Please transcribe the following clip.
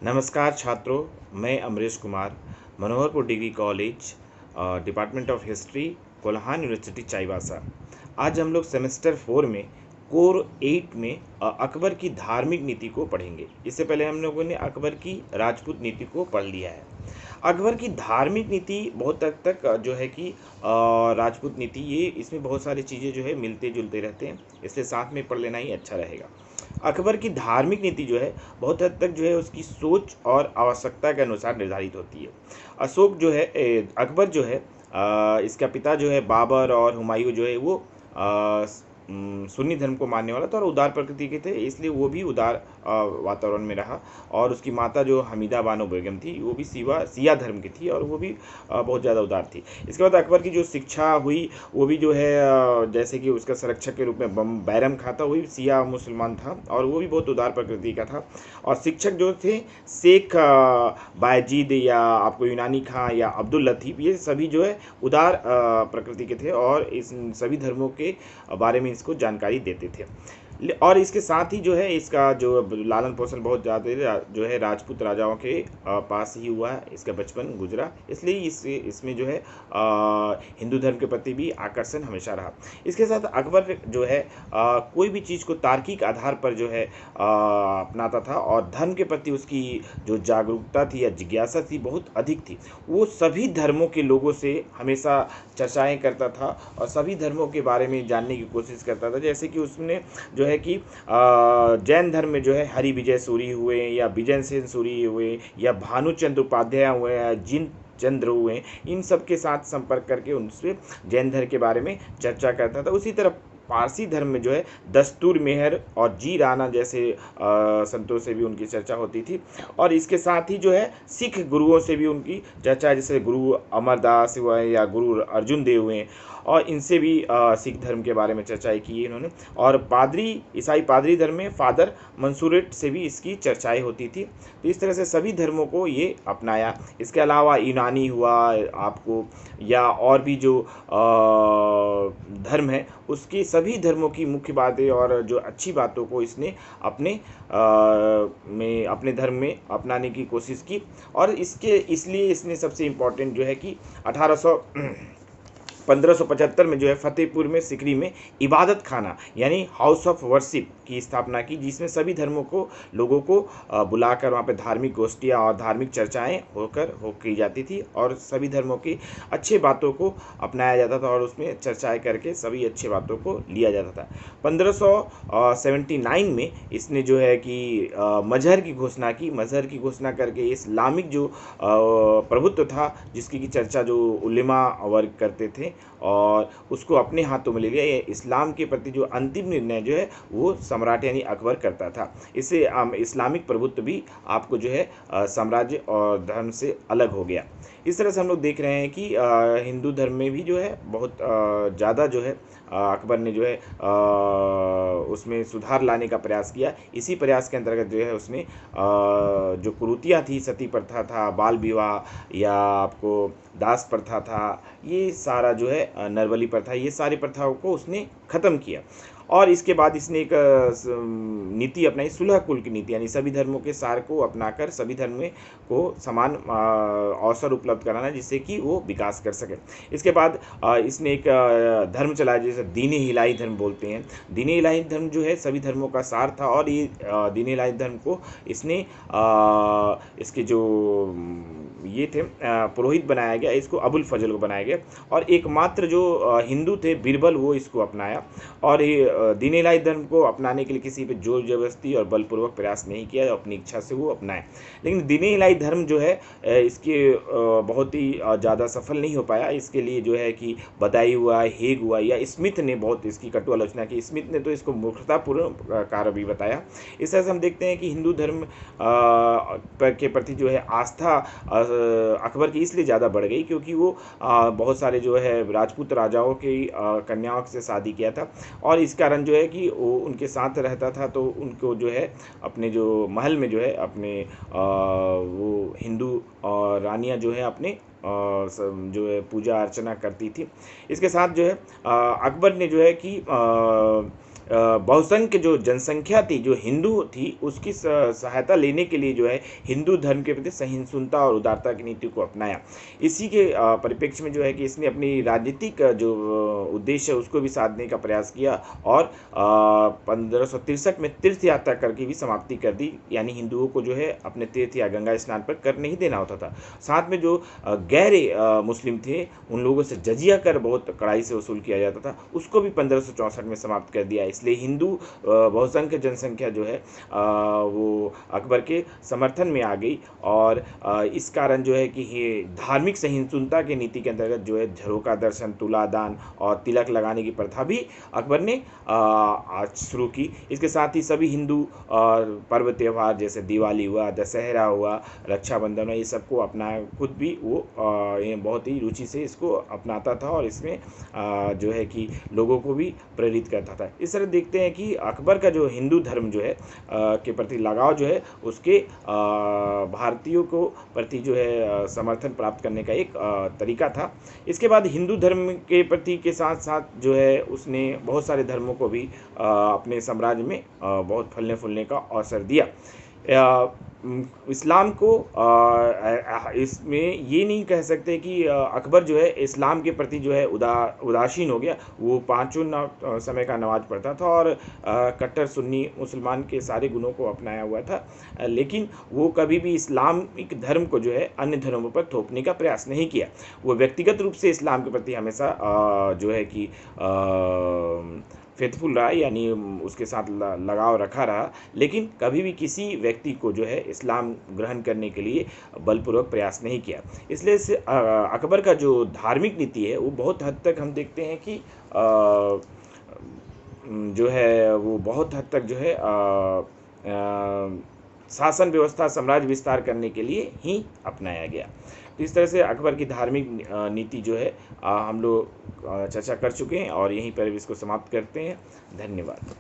नमस्कार छात्रों, मैं Amrish Kumar, Manoharpur degree college, department of history, Kolhan university Chaibasa. आज हम लोग सेमेस्टर 4 में कोर 8 में अकबर की धार्मिक नीति को पढ़ेंगे। इससे पहले हम लोगों ने अकबर की राजपूत नीति को पढ़ लिया है। अकबर की धार्मिक नीति बहुत हद तक जो है कि राजपूत नीति, ये इसमें बहुत सारी चीज़ें जो है मिलते जुलते रहते हैं, इसलिए साथ में पढ़ लेना ही अच्छा रहेगा। अकबर की धार्मिक नीति जो है बहुत हद तक जो है उसकी सोच और आवश्यकता के अनुसार निर्धारित होती है। अशोक जो है अकबर जो है इसका पिता जो है बाबर और हुमायूं जो है वो सुन्नी धर्म को मानने वाला था और उदार प्रकृति के थे, इसलिए वो भी उदार वातावरण में रहा। और उसकी माता जो हमीदा बानो बेगम थी वो भी सिया धर्म की थी और वो भी बहुत ज़्यादा उदार थी। इसके बाद अकबर की जो शिक्षा हुई वो भी जो है जैसे कि उसका संरक्षक के रूप में बैरम खां था, वो भी सिया मुसलमान था और वो भी बहुत उदार प्रकृति का था। और शिक्षक जो थे शेख बायजीद या आपको यूनानी खां या अब्दुल लतीफ़, ये सभी जो है उदार प्रकृति के थे और इस सभी धर्मों के बारे में इसको जानकारी देते थे। और इसके साथ ही जो है इसका जो लालन पोषण बहुत ज़्यादा जो है राजपूत राजाओं के पास ही हुआ है, इसका बचपन गुजरा, इसलिए इसमें जो है हिंदू धर्म के प्रति भी आकर्षण हमेशा रहा। इसके साथ अकबर जो है कोई भी चीज़ को तार्किक आधार पर जो है अपनाता था और धर्म के प्रति उसकी जो जागरूकता थी या जिज्ञासा थी बहुत अधिक थी। वो सभी धर्मों के लोगों से हमेशा चर्चाएँ करता था और सभी धर्मों के बारे में जानने की कोशिश करता था। जैसे कि उसने जो है कि जैन धर्म में जो है हरि विजय सूरी हुए या विजय सेन सूरी हुए या भानुचंद्र उपाध्याय हुए या जिन चंद्र हुए, इन सब के साथ संपर्क करके उनसे जैन धर्म के बारे में चर्चा करता था। उसी तरह पारसी धर्म में जो है दस्तूर मेहर और जी राणा जैसे संतों से भी उनकी चर्चा होती थी। और इसके साथ ही जो है सिख गुरुओं से भी उनकी चर्चा, जैसे गुरु अमरदास हुए या गुरु अर्जुन देव हुए, और इनसे भी सिख धर्म के बारे में चर्चाएं की है इन्होंने। और पादरी ईसाई पादरी धर्म में फादर मंसूरेट से भी इसकी चर्चाएं होती थी। तो इस तरह से सभी धर्मों को ये अपनाया। इसके अलावा यूनानी हुआ आपको, या और भी जो धर्म है उसकी सभी धर्मों की मुख्य बातें और जो अच्छी बातों को इसने अपने धर्म में अपनाने की कोशिश की। और इसलिए इसने सबसे इम्पोर्टेंट जो है कि 1575 में जो है फतेहपुर में सिकरी में इबादत खाना यानी हाउस ऑफ वर्शिप की स्थापना की, जिसमें सभी धर्मों को लोगों को बुलाकर वहाँ पे धार्मिक गोष्ठियाँ और धार्मिक चर्चाएं हो की जाती थी और सभी धर्मों की अच्छे बातों को अपनाया जाता था और उसमें चर्चाएं करके सभी अच्छे बातों को लिया जाता था। 1579 में इसने जो है कि मजहर की घोषणा की। मजहर की घोषणा करके इस्लामिक जो प्रभुत्व था जिसकी की चर्चा जो उलेमा वर्ग करते थे और उसको अपने हाथों में ले लिया। ये इस्लाम के प्रति जो अंतिम निर्णय जो है वो सम्राट यानी अकबर करता था। इससे इस्लामिक प्रभुत्व भी आपको जो है साम्राज्य और धर्म से अलग हो गया। इस तरह से हम लोग देख रहे हैं कि हिंदू धर्म में भी जो है बहुत ज़्यादा जो है अकबर ने जो है उसमें सुधार लाने का प्रयास किया। इसी प्रयास के अंतर्गत जो है उसने जो कुरीतियाँ थी, सती प्रथा था, बाल विवाह या आपको दास प्रथा था, ये सारा जो है नरबली प्रथा, ये सारी प्रथाओं को उसने ख़त्म किया। और इसके बाद इसने एक नीति अपनाई, सुलह कुल की नीति, यानी सभी धर्मों के सार को अपनाकर सभी धर्म में को समान अवसर उपलब्ध कराना जिससे कि वो विकास कर सके। इसके बाद इसने एक धर्म चलाया जिसे दीन इलाही धर्म बोलते हैं। दीन इलाही धर्म जो है सभी धर्मों का सार था और ये दीन इलाही धर्म को इसने इसके जो ये थे पुरोहित बनाया गया, इसको अबुल फजल को बनाया गया और एकमात्र जो हिंदू थे बीरबल वो इसको अपनाया। और ये दीन इलाही धर्म को अपनाने के लिए किसी पे जोर जबरदस्ती और बलपूर्वक प्रयास नहीं किया, अपनी इच्छा से वो अपनाए। लेकिन दीन इलाही धर्म जो है इसके बहुत ही ज़्यादा सफल नहीं हो पाया। इसके लिए जो है कि बदाई हुआ, हेग हुआ या स्मिथ ने बहुत इसकी कटु आलोचना की। स्मिथ ने तो इसको मूर्खतापूर्ण कार्य भी बताया। इस तरह से हम देखते हैं कि हिंदू धर्म के प्रति जो है आस्था अकबर की इसलिए ज़्यादा बढ़ गई क्योंकि वो बहुत सारे जो है राजपूत राजाओं की कन्याओं से शादी किया था और इस कारण जो है कि वो उनके साथ रहता था तो उनको जो है अपने जो महल में जो है अपने वो हिंदू रानियां जो है अपने जो है पूजा अर्चना करती थी। इसके साथ जो है अकबर ने जो है कि बहुसंख्य जो जनसंख्या थी, जो हिंदू थी, उसकी सहायता लेने के लिए जो है हिंदू धर्म के प्रति सहिष्णुता और उदारता की नीति को अपनाया। इसी के परिप्रेक्ष्य में जो है कि इसने अपनी राजनीतिक जो उद्देश्य है उसको भी साधने का प्रयास किया और 1563 में तीर्थ यात्रा करके भी समाप्ति कर दी, यानी हिंदुओं को जो है अपने तीर्थ या गंगा स्नान पर कर नहीं देना होता था। साथ में जो गैर मुस्लिम थे उन लोगों से जजिया कर बहुत कड़ाई से वसूल किया जाता था, उसको भी 1564 में समाप्त कर दिया। इसलिए हिंदू बहुसंख्यक जनसंख्या जो है वो अकबर के समर्थन में आ गई और इस कारण जो है कि ये धार्मिक सहिष्णुता की नीति के अंतर्गत जो है झरोका दर्शन, तुलादान और तिलक लगाने की प्रथा भी अकबर ने शुरू की। इसके साथ ही सभी हिंदू पर्व त्यौहार जैसे दिवाली हुआ, दशहरा हुआ, रक्षाबंधन हुआ, ये सबको अपनाया। खुद भी वो ये बहुत ही रुचि से इसको अपनाता था और इसमें जो है कि लोगों को भी प्रेरित करता था। इस तरह देखते हैं कि अकबर का जो हिंदू धर्म जो है के प्रति लगाव जो है उसके भारतीयों को प्रति जो है समर्थन प्राप्त करने का एक तरीका था। इसके बाद हिंदू धर्म के प्रति के साथ साथ जो है उसने बहुत सारे धर्मों को भी अपने साम्राज्य में बहुत फलने फूलने का अवसर दिया। इस्लाम को इसमें ये नहीं कह सकते कि अकबर जो है इस्लाम के प्रति जो है उदासीन हो गया। वो पाँचों समय का नमाज पढ़ता था और कट्टर सुन्नी मुसलमान के सारे गुणों को अपनाया हुआ था, लेकिन वो कभी भी इस्लामिक धर्म को जो है अन्य धर्मों पर थोपने का प्रयास नहीं किया। वो व्यक्तिगत रूप से इस्लाम के प्रति हमेशा जो है कि फेथफुल रहा, यानी उसके साथ लगाव रखा रहा, लेकिन कभी भी किसी व्यक्ति को जो है इस्लाम ग्रहण करने के लिए बलपूर्वक प्रयास नहीं किया। इसलिए अकबर का जो धार्मिक नीति है वो बहुत हद तक हम देखते हैं कि जो है वो बहुत हद तक जो है शासन व्यवस्था, साम्राज्य विस्तार करने के लिए ही अपनाया गया। तो इस तरह से अकबर की धार्मिक नीति जो है हम लोग चर्चा कर चुके हैं और यहीं पर इसको समाप्त करते हैं। धन्यवाद।